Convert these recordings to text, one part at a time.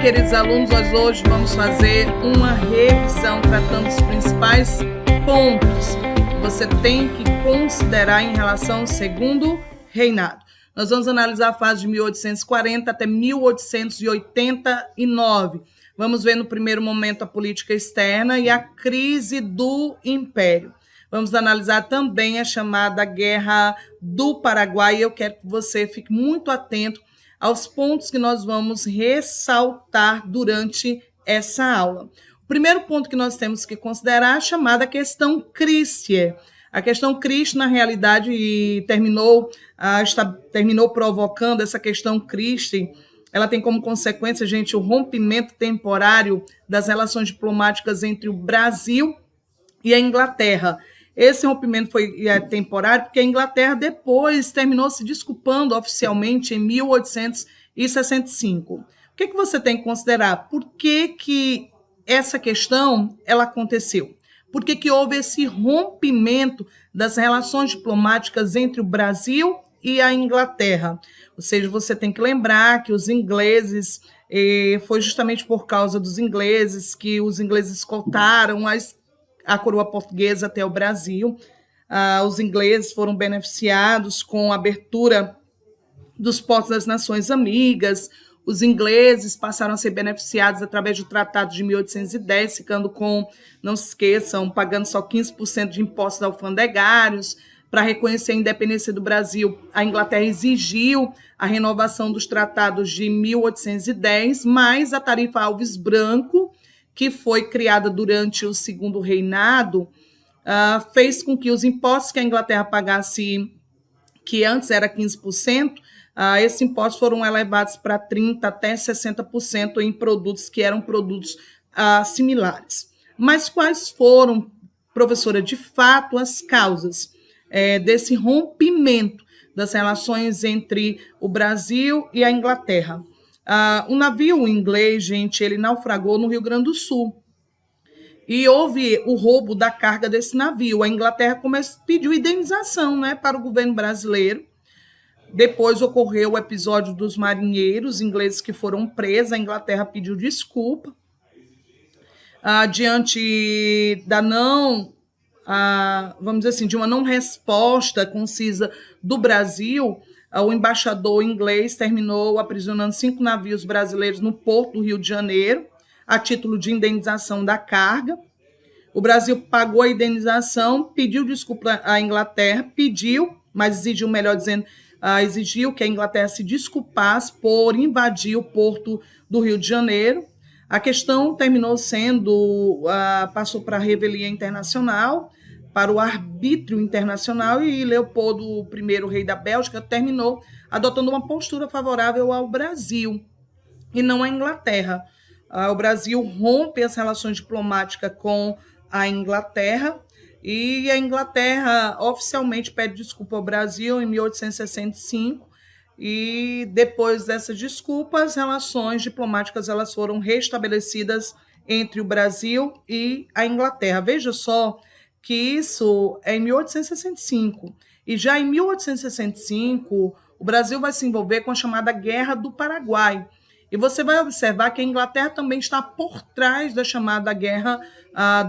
queridos alunos, nós hoje vamos fazer uma revisão tratando os principais pontos que você tem que considerar em relação ao segundo reinado. Nós vamos analisar a fase de 1840 até 1889. Vamos ver no primeiro momento a política externa e a crise do Império. Vamos analisar também a chamada Guerra do Paraguai. Eu quero que você fique muito atento aos pontos que nós vamos ressaltar durante essa aula. O primeiro ponto que nós temos que considerar é a chamada questão Christie. A questão Christie, na realidade, terminou provocando essa questão Christie. Ela tem como consequência, gente, o rompimento temporário das relações diplomáticas entre o Brasil e a Inglaterra. Esse rompimento foi temporário porque a Inglaterra depois terminou se desculpando oficialmente em 1865. O que você tem que considerar? Por que essa questão ela aconteceu? Por que houve esse rompimento das relações diplomáticas entre o Brasil e a Inglaterra? Ou seja, você tem que lembrar que os ingleses, foi justamente por causa dos ingleses que os ingleses escoltaram a coroa portuguesa até o Brasil. Os ingleses foram beneficiados com a abertura dos portos das nações amigas. Os ingleses passaram a ser beneficiados através do Tratado de 1810, ficando com, não se esqueçam, pagando só 15% de impostos alfandegários. Para reconhecer a independência do Brasil, a Inglaterra exigiu a renovação dos tratados de 1810, mais a tarifa Alves Branco, que foi criada durante o segundo reinado, fez com que os impostos que a Inglaterra pagasse, que antes era 15%, esses impostos foram elevados para 30% até 60% em produtos que eram produtos similares. Mas quais foram, professora, de fato, as causas desse rompimento das relações entre o Brasil e a Inglaterra? Um navio inglês, gente, ele naufragou no Rio Grande do Sul. E houve o roubo da carga desse navio. A Inglaterra pediu indenização, né, para o governo brasileiro. Depois ocorreu o episódio dos marinheiros ingleses que foram presos. A Inglaterra pediu desculpa. Diante da vamos dizer assim, de uma não resposta concisa do Brasil, o embaixador inglês terminou aprisionando 5 navios brasileiros no porto do Rio de Janeiro, a título de indenização da carga. O Brasil pagou a indenização, pediu desculpa à Inglaterra, mas exigiu, melhor dizendo, exigiu que a Inglaterra se desculpasse por invadir o porto do Rio de Janeiro. A questão terminou passou para a revelia internacional, para o arbítrio internacional, e Leopoldo I, rei da Bélgica, terminou adotando uma postura favorável ao Brasil e não à Inglaterra. O Brasil rompe as relações diplomáticas com a Inglaterra e a Inglaterra oficialmente pede desculpa ao Brasil em 1865 e depois dessas desculpas, as relações diplomáticas elas foram restabelecidas entre o Brasil e a Inglaterra. Veja só que isso é em 1865. E já em 1865, o Brasil vai se envolver com a chamada Guerra do Paraguai. E você vai observar que a Inglaterra também está por trás da chamada Guerra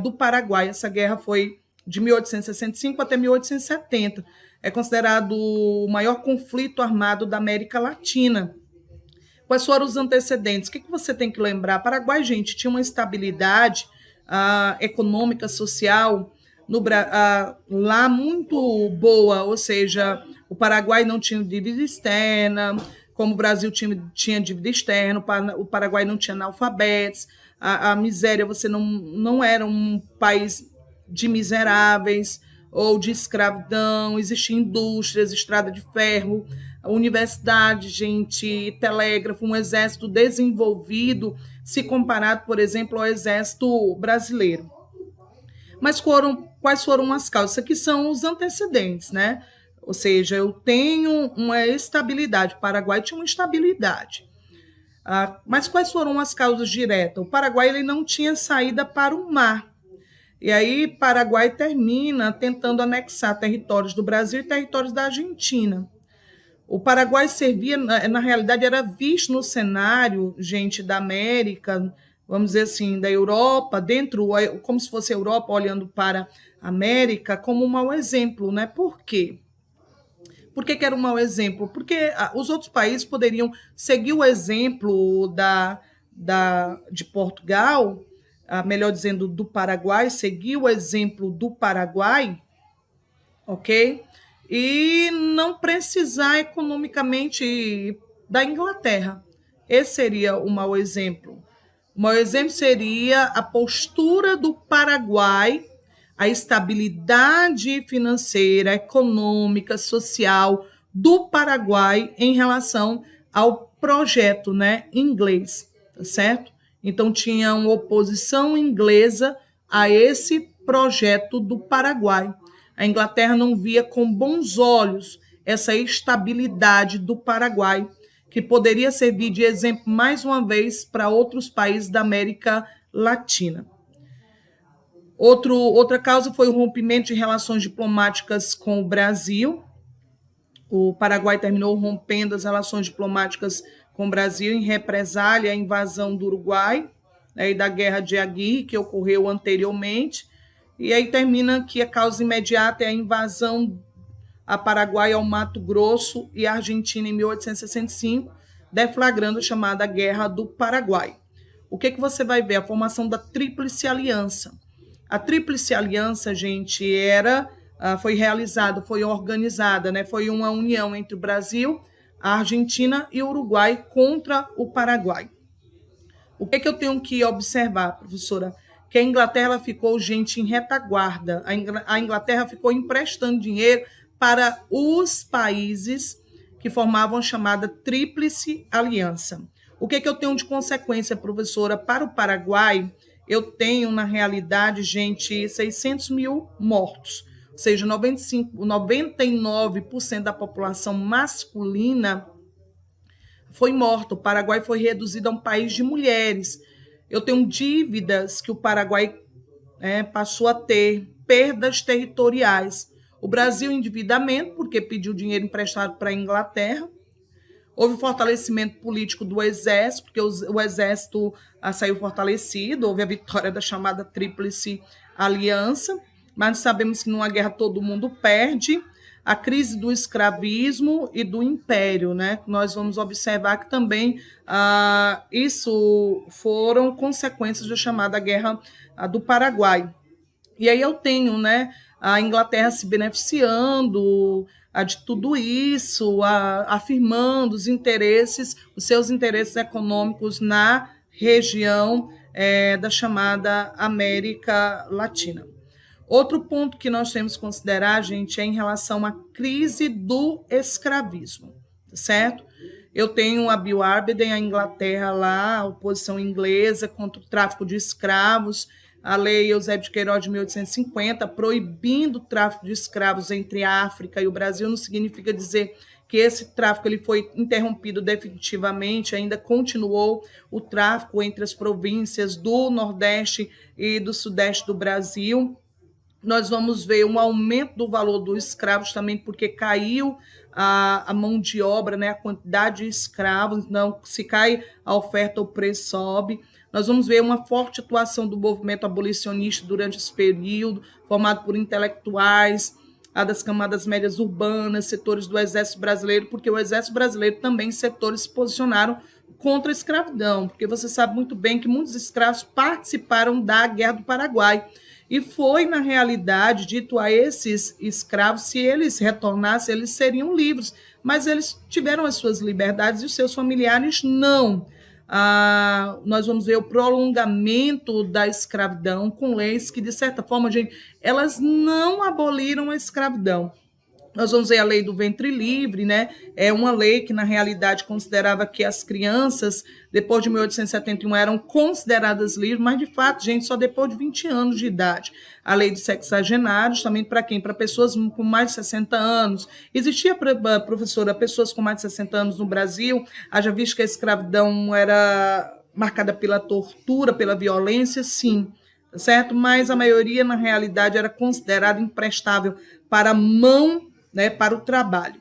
do Paraguai. Essa guerra foi de 1865 até 1870. É considerado o maior conflito armado da América Latina. Quais foram os antecedentes? O que você tem que lembrar? O Paraguai, gente, tinha uma estabilidade econômica, social, lá muito boa, ou seja, o Paraguai não tinha dívida externa, como o Brasil tinha dívida externa, o Paraguai não tinha analfabetos, a miséria, você não era um país de miseráveis ou de escravidão, existiam indústrias, estrada de ferro, universidade, gente, telégrafo, um exército desenvolvido, se comparado, por exemplo, ao exército brasileiro. Mas quais foram as causas? Isso aqui são os antecedentes, né? Ou seja, eu tenho uma estabilidade, o Paraguai tinha uma estabilidade. Mas quais foram as causas diretas? O Paraguai ele não tinha saída para o mar. E aí, Paraguai termina tentando anexar territórios do Brasil e territórios da Argentina. O Paraguai servia, na realidade, era visto no cenário, gente, da América, vamos dizer assim, da Europa, dentro, como se fosse a Europa olhando para a América, como um mau exemplo, né? Por quê? Por que era um mau exemplo? Porque os outros países poderiam seguir o exemplo de Portugal, melhor dizendo, do Paraguai, seguir o exemplo do Paraguai, ok? E não precisar economicamente da Inglaterra. Esse seria o mau exemplo. O mau exemplo seria a postura do Paraguai, a estabilidade financeira, econômica, social do Paraguai em relação ao projeto, né, inglês, tá certo? Então tinha uma oposição inglesa a esse projeto do Paraguai. A Inglaterra não via com bons olhos essa estabilidade do Paraguai, que poderia servir de exemplo, mais uma vez, para outros países da América Latina. Outra causa foi o rompimento de relações diplomáticas com o Brasil. O Paraguai terminou rompendo as relações diplomáticas com o Brasil em represália à invasão do Uruguai, né, e da Guerra de Aguirre, que ocorreu anteriormente. E aí termina que a causa imediata é a invasão a Paraguai ao Mato Grosso e a Argentina em 1865, deflagrando a chamada Guerra do Paraguai. O que você vai ver? A formação da Tríplice Aliança. A Tríplice Aliança, gente, foi realizada, foi organizada, né? Foi uma união entre o Brasil, a Argentina e o Uruguai contra o Paraguai. O que eu tenho que observar, professora? Que a Inglaterra ficou, gente, em retaguarda. A Inglaterra ficou emprestando dinheiro para os países que formavam a chamada Tríplice Aliança. O que eu tenho de consequência, professora? Para o Paraguai, eu tenho, na realidade, gente, 600 mil mortos. Ou seja, 99% da população masculina foi morta. O Paraguai foi reduzido a um país de mulheres. Eu tenho dívidas que o Paraguai passou a ter, perdas territoriais. O Brasil, endividamento, porque pediu dinheiro emprestado para a Inglaterra. Houve fortalecimento político do Exército, porque o Exército saiu fortalecido. Houve a vitória da chamada Tríplice Aliança. Mas sabemos que numa guerra todo mundo perde. A crise do escravismo e do império, né? Nós vamos observar que também isso foram consequências da chamada Guerra do Paraguai. E aí eu tenho, né, a Inglaterra se beneficiando de tudo isso, afirmando os seus interesses econômicos na região da chamada América Latina. Outro ponto que nós temos que considerar, gente, é em relação à crise do escravismo, certo? Eu tenho a Bill Arbeden, a Inglaterra lá, a oposição inglesa contra o tráfico de escravos, a lei Eusébio de Queiroz de 1850, proibindo o tráfico de escravos entre a África e o Brasil. Não significa dizer que esse tráfico ele foi interrompido definitivamente, ainda continuou o tráfico entre as províncias do Nordeste e do Sudeste do Brasil. Nós vamos ver um aumento do valor dos escravos também, porque caiu a mão de obra, né, a quantidade de escravos, então se cai a oferta, o preço sobe. Nós vamos ver uma forte atuação do movimento abolicionista durante esse período, formado por intelectuais, das camadas médias urbanas, setores do Exército Brasileiro, porque o Exército Brasileiro também setores se posicionaram contra a escravidão, porque você sabe muito bem que muitos escravos participaram da Guerra do Paraguai. E foi, na realidade, dito a esses escravos, se eles retornassem, eles seriam livres. Mas eles tiveram as suas liberdades e os seus familiares não. Nós vamos ver o prolongamento da escravidão com leis que, de certa forma, gente, elas não aboliram a escravidão. Nós vamos ver a lei do ventre livre, né? É uma lei que, na realidade, considerava que as crianças, depois de 1871, eram consideradas livres, mas, de fato, gente, só depois de 20 anos de idade. A lei dos sexagenários, também para quem? Para pessoas com mais de 60 anos. Existia, professora, pessoas com mais de 60 anos no Brasil, haja visto que a escravidão era marcada pela tortura, pela violência, sim, certo? Mas a maioria, na realidade, era considerada imprestável para a mão, né, para o trabalho.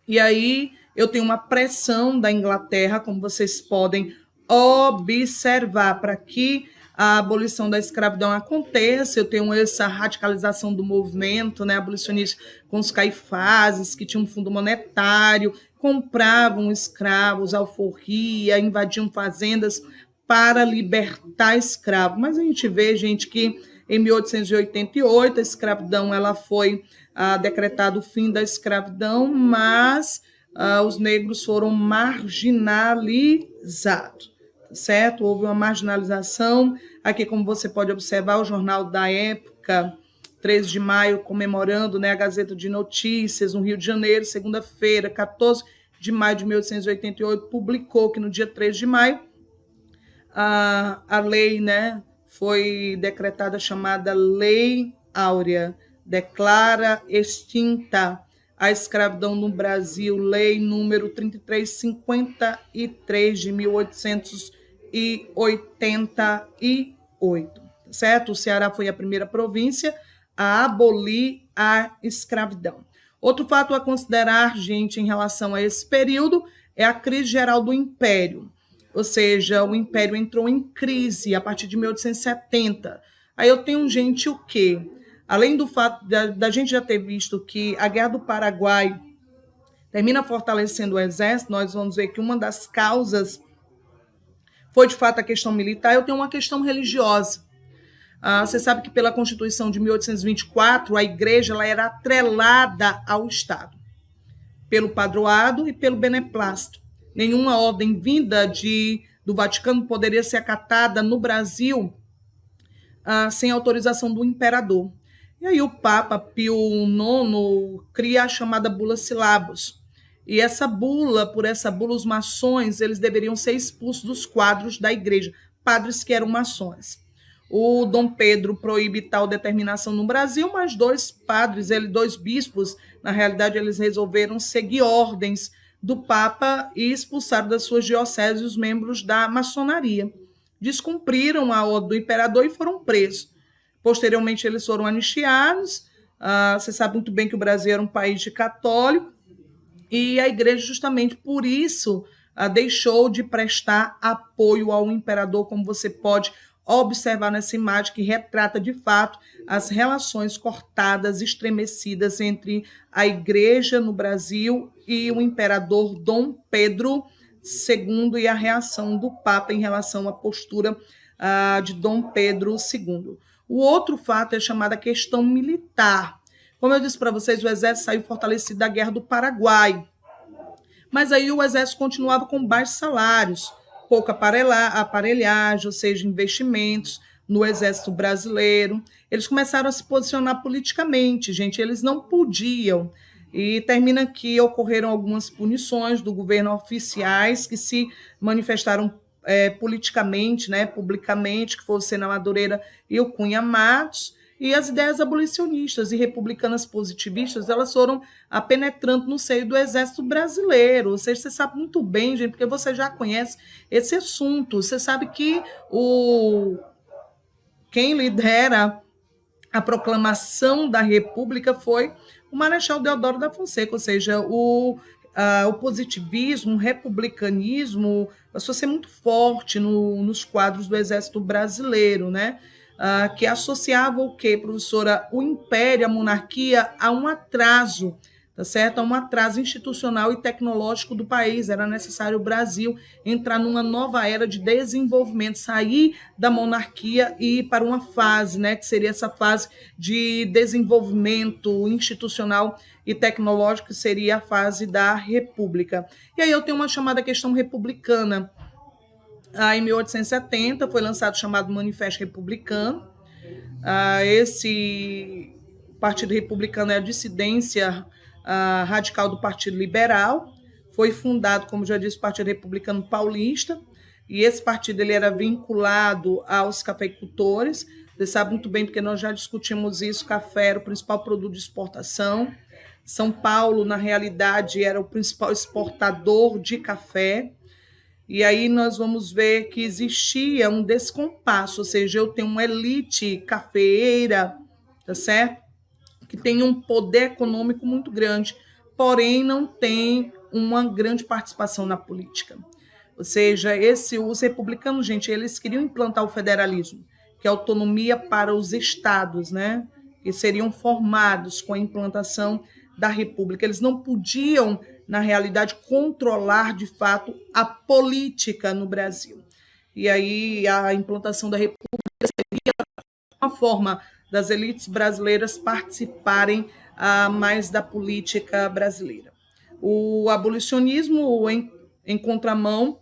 E aí eu tenho uma pressão da Inglaterra, como vocês podem observar, para que a abolição da escravidão aconteça. Eu tenho essa radicalização do movimento, né, abolicionista, com os caifases, que tinham um fundo monetário, compravam escravos, alforria, invadiam fazendas para libertar escravos. Mas a gente vê, gente, que em 1888 a escravidão ela foi decretado o fim da escravidão, mas os negros foram marginalizados, certo? Houve uma marginalização. Aqui, como você pode observar, o jornal da época, 13 de maio, comemorando, né, a Gazeta de Notícias, no Rio de Janeiro, segunda-feira, 14 de maio de 1888, publicou que no dia 3 de maio a lei, né, foi decretada, chamada Lei Áurea, declara extinta a escravidão no Brasil, lei número 3353 de 1888, certo? O Ceará foi a primeira província a abolir a escravidão. Outro fato a considerar, gente, em relação a esse período é a crise geral do Império. Ou seja, o Império entrou em crise a partir de 1870. Aí eu tenho, gente, o quê? Além do fato da gente já ter visto que a Guerra do Paraguai termina fortalecendo o exército, nós vamos ver que uma das causas foi, de fato, a questão militar. Eu tenho uma questão religiosa. Você sabe que pela Constituição de 1824, a igreja ela era atrelada ao Estado, pelo padroado e pelo beneplácito. Nenhuma ordem vinda do Vaticano poderia ser acatada no Brasil sem autorização do imperador. E aí o Papa Pio IX cria a chamada Bula Syllabus. E por essa bula, os maçons eles deveriam ser expulsos dos quadros da igreja, padres que eram maçons. O Dom Pedro proíbe tal determinação no Brasil, mas dois bispos, na realidade, eles resolveram seguir ordens do Papa e expulsaram das suas dioceses os membros da maçonaria. Descumpriram a ordem do imperador e foram presos. Posteriormente, eles foram anistiados. Você sabe muito bem que o Brasil era um país de católico e a igreja, justamente por isso, deixou de prestar apoio ao imperador, como você pode observar nessa imagem que retrata, de fato, as relações cortadas, estremecidas entre a igreja no Brasil e o imperador Dom Pedro II e a reação do Papa em relação à postura de Dom Pedro II. O outro fato é chamada questão militar. Como eu disse para vocês, o exército saiu fortalecido da Guerra do Paraguai, mas aí o exército continuava com baixos salários, pouca aparelhagem, ou seja, investimentos no exército brasileiro. Eles começaram a se posicionar politicamente, gente, eles não podiam. E termina que ocorreram algumas punições do governo oficiais que se manifestaram politicamente, né, publicamente, que foi o Sena Madureira e o Cunha Matos. E as ideias abolicionistas e republicanas positivistas, elas foram penetrando no seio do exército brasileiro. Ou seja, você sabe muito bem, gente, porque você já conhece esse assunto. Você sabe que quem lidera a proclamação da República foi o Marechal Deodoro da Fonseca, ou seja, o positivismo, o republicanismo passou a ser muito forte nos quadros do Exército Brasileiro, né? Que associava o quê, professora? O império, a monarquia, a um atraso, tá certo? A um atraso institucional e tecnológico do país. Era necessário o Brasil entrar numa nova era de desenvolvimento, sair da monarquia e ir para uma fase, né, que seria essa fase de desenvolvimento institucional e tecnológico, que seria a fase da República. E aí eu tenho uma chamada questão republicana. Em 1870 foi lançado o chamado Manifesto Republicano. Esse Partido Republicano é a dissidência radical do Partido Liberal. Foi fundado, como já disse, o Partido Republicano Paulista, e esse partido ele era vinculado aos cafeicultores. Você sabe muito bem, porque nós já discutimos isso, café era o principal produto de exportação. São Paulo, na realidade, era o principal exportador de café. E aí nós vamos ver que existia um descompasso, ou seja, eu tenho uma elite cafeeira, tá certo? Que tem um poder econômico muito grande, porém não tem uma grande participação na política. Ou seja, os republicanos, gente, eles queriam implantar o federalismo, que é autonomia para os estados, né? Que seriam formados com a implantação da república. Eles não podiam, na realidade, controlar de fato a política no Brasil. E aí a implantação da república seria uma forma das elites brasileiras participarem mais da política brasileira. O abolicionismo em contramão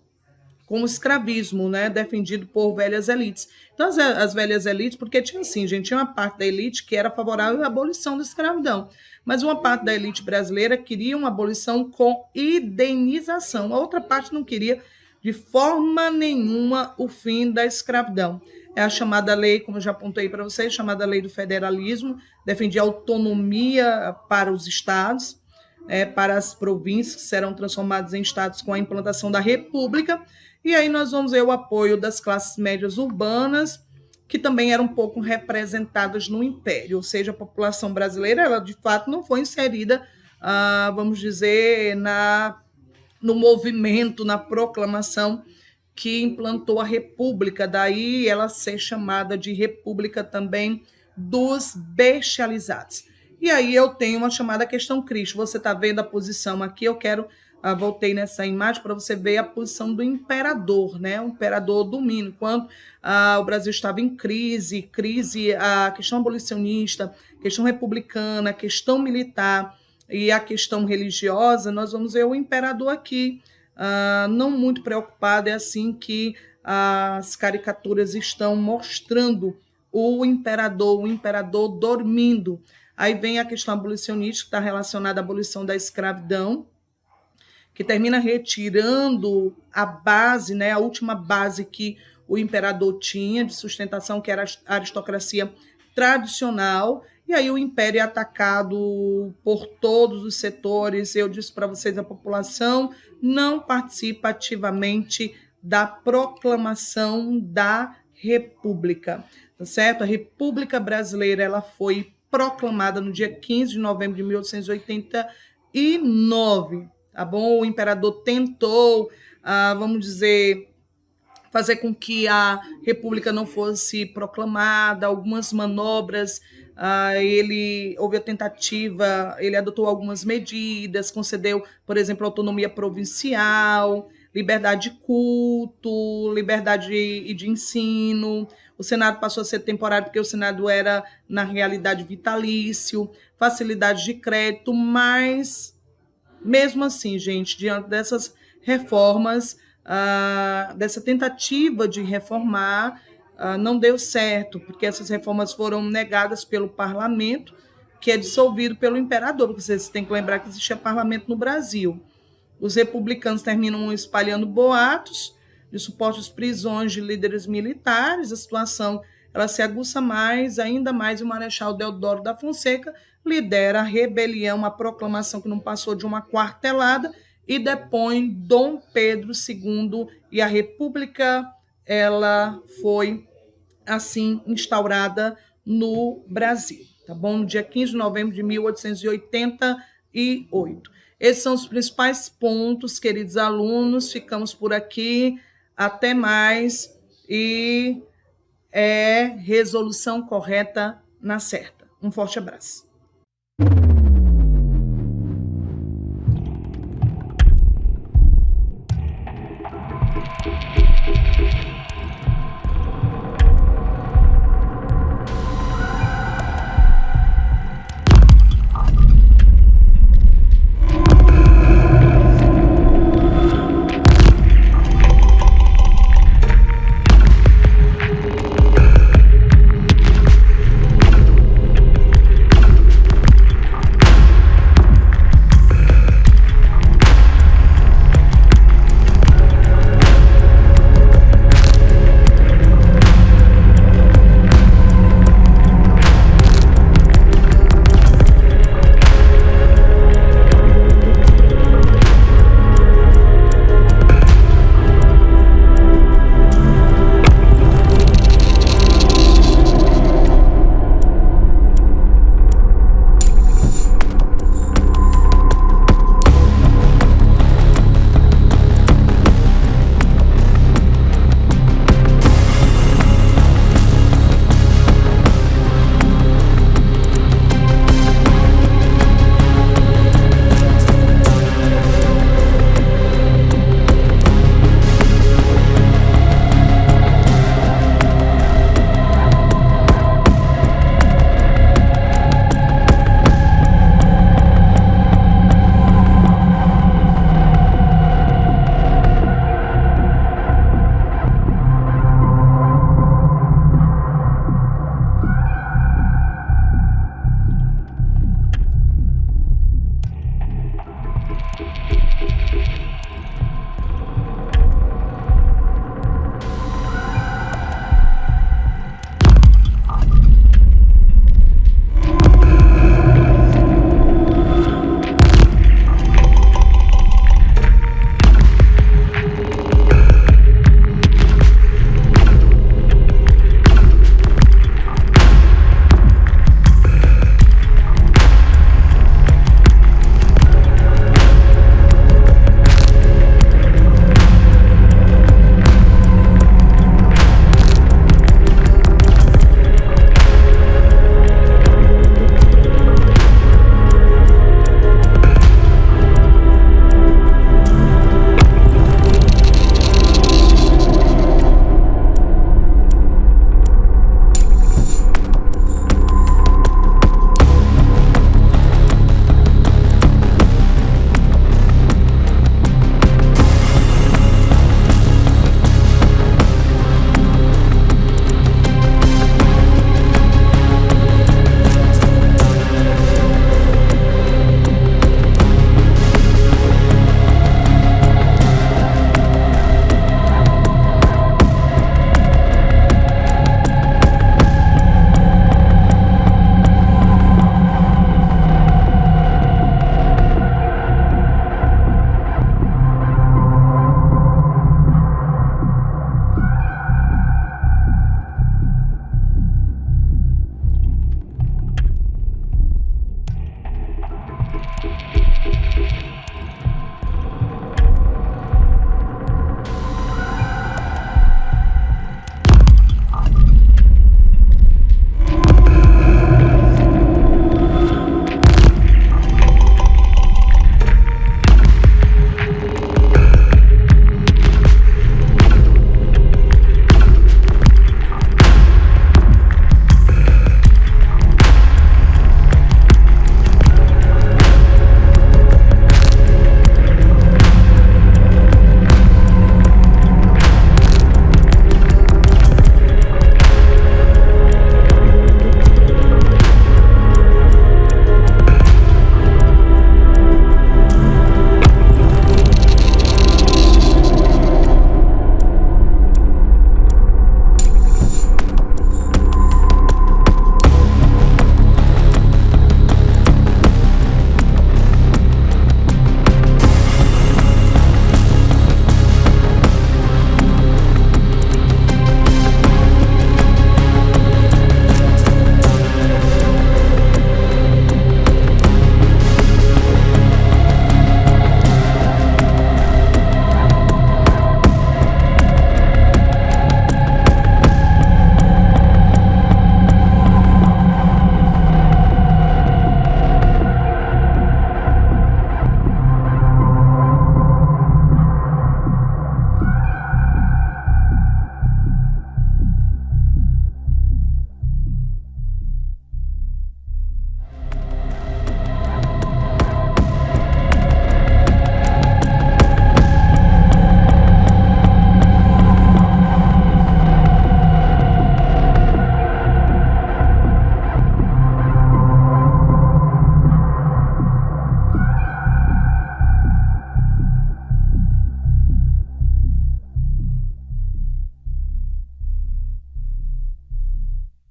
com o escravismo, né, defendido por velhas elites. Então, as velhas elites, porque tinha assim, gente, tinha uma parte da elite que era favorável à abolição da escravidão, mas uma parte da elite brasileira queria uma abolição com indenização, a outra parte não queria de forma nenhuma o fim da escravidão. É a chamada lei, como eu já apontei para vocês, chamada lei do federalismo, defendia autonomia para os estados, para as províncias que serão transformadas em estados com a implantação da república. E aí nós vamos ver o apoio das classes médias urbanas, que também eram um pouco representadas no Império, ou seja, a população brasileira, ela de fato não foi inserida, vamos dizer, no movimento, na proclamação que implantou a República, daí ela ser chamada de República também dos bestializados. E aí eu tenho uma chamada questão crítica. Você está vendo a posição aqui, eu quero, voltei nessa imagem para você ver a posição do imperador, né? O imperador domina, enquanto o Brasil estava em crise, a questão abolicionista, questão republicana, questão militar e a questão religiosa, nós vamos ver o imperador aqui, não muito preocupado, é assim que as caricaturas estão mostrando o imperador dormindo. Aí vem a questão abolicionista, que está relacionada à abolição da escravidão, que termina retirando a base, né, a última base que o imperador tinha de sustentação, que era a aristocracia tradicional, e aí o império é atacado por todos os setores. Eu disse para vocês, a população não participa ativamente da proclamação da República, tá certo? A República Brasileira, ela foi proclamada no dia 15 de novembro de 1889, tá bom? O imperador tentou, vamos dizer, fazer com que a República não fosse proclamada, algumas manobras, houve a tentativa, ele adotou algumas medidas, concedeu, por exemplo, autonomia provincial, liberdade de culto, liberdade de ensino. O Senado passou a ser temporário porque o Senado era, na realidade, vitalício, facilidade de crédito, mas, mesmo assim, gente, diante dessas reformas, dessa tentativa de reformar, não deu certo, porque essas reformas foram negadas pelo parlamento, que é dissolvido pelo imperador, porque vocês têm que lembrar que existia parlamento no Brasil. Os republicanos terminam espalhando boatos de supostas prisões de líderes militares, a situação ela se aguça ainda mais, e o Marechal Deodoro da Fonseca lidera a rebelião, a proclamação que não passou de uma quartelada, e depõe Dom Pedro II, e a República ela foi assim instaurada no Brasil, tá bom? No dia 15 de novembro de 1888. Esses são os principais pontos, queridos alunos. Ficamos por aqui. Até mais. E resolução correta na certa. Um forte abraço.